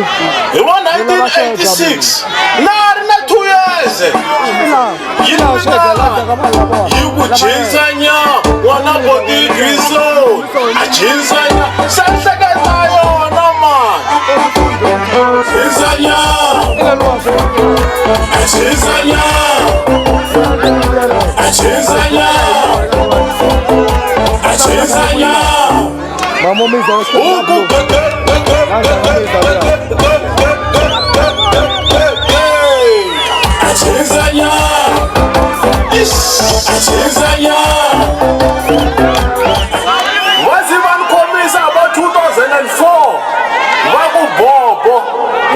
Hi vo 1986 na ha ri na 2 years yi ku jinsanya n'wana Bobby Grizzle a jinsanya sa hleketa yona mani jinsanya a jinsanya a jinsanya a jinsanya Mamo mi zaraz Achezanya Achezanya Wazi vanikhomisa about 2004 va ku Bobo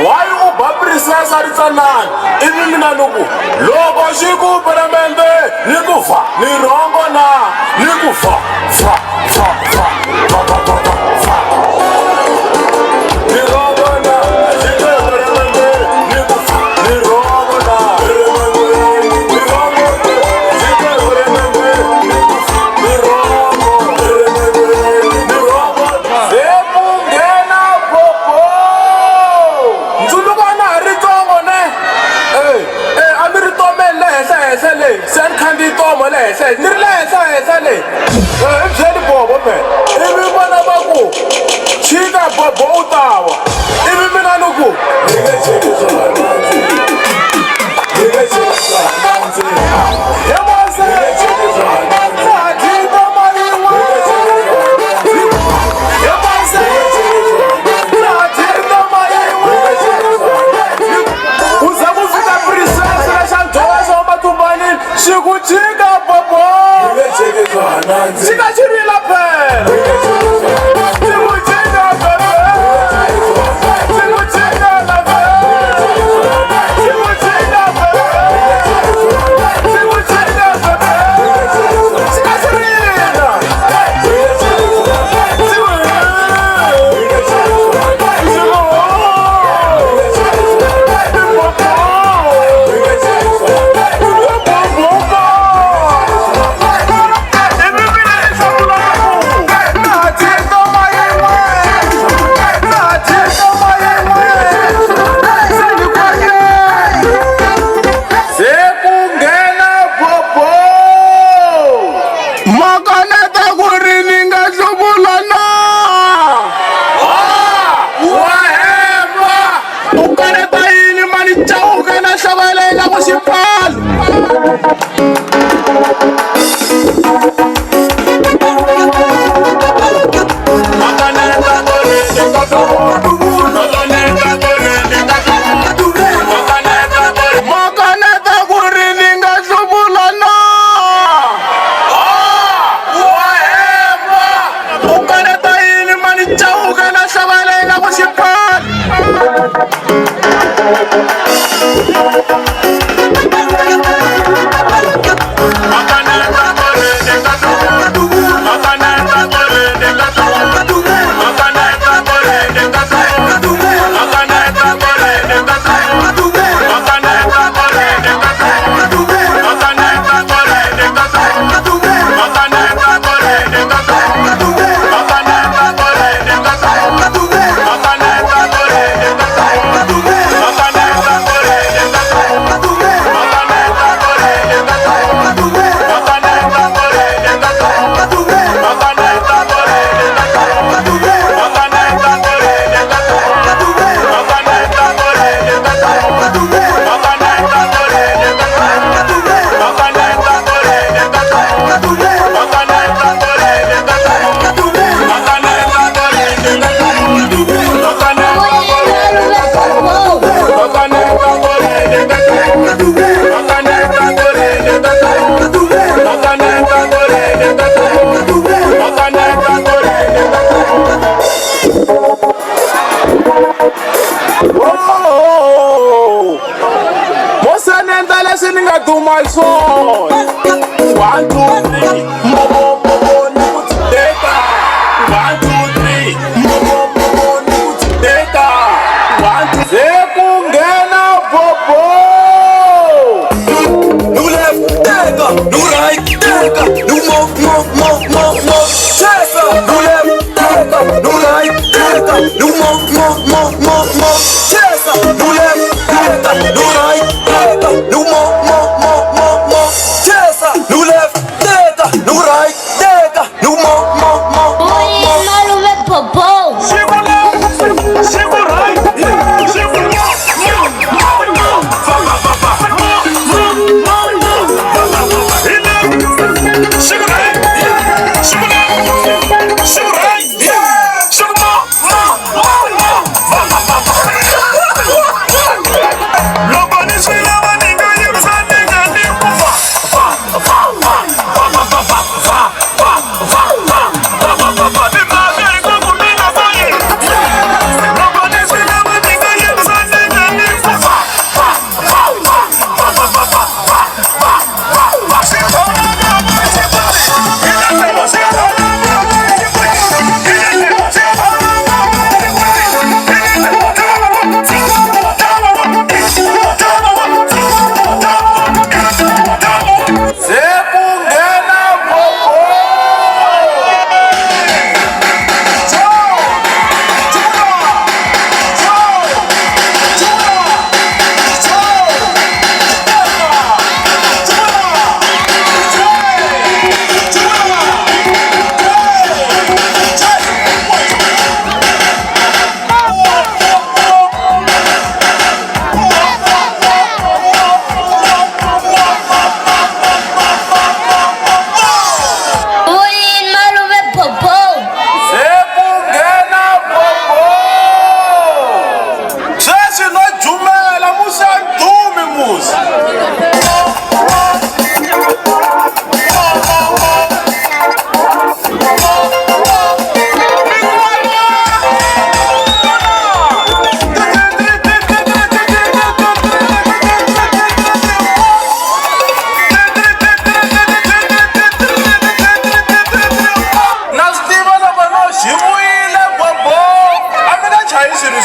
why u ba princess a ri tsanana ivi mina loko loko xi ku peramende ni ku fa ni rhongo na ni ku fa sen kandi tomo le se nirle sa le byeli Bobo me ivi vana va ku chika Bobo u tawa ivi mina nuku Chika Bobo Chika chirila phela Chikuchika phela Chikuchika phela Chikuchika phela Chikuchika phela Chika chirila To my soul. 1, 2, 3, Bobo, Nikuti Data. 1, 2, 3, Bobo, Nikuti Data. 1, 2, Sekungena Bobo. No left, Data. No right, Data. No move. Chesa. No left, Data. No right, Data. No move.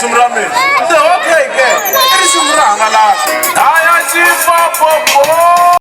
risimu ra mina se okay ke i risimu ra hangalasa haya xifapopo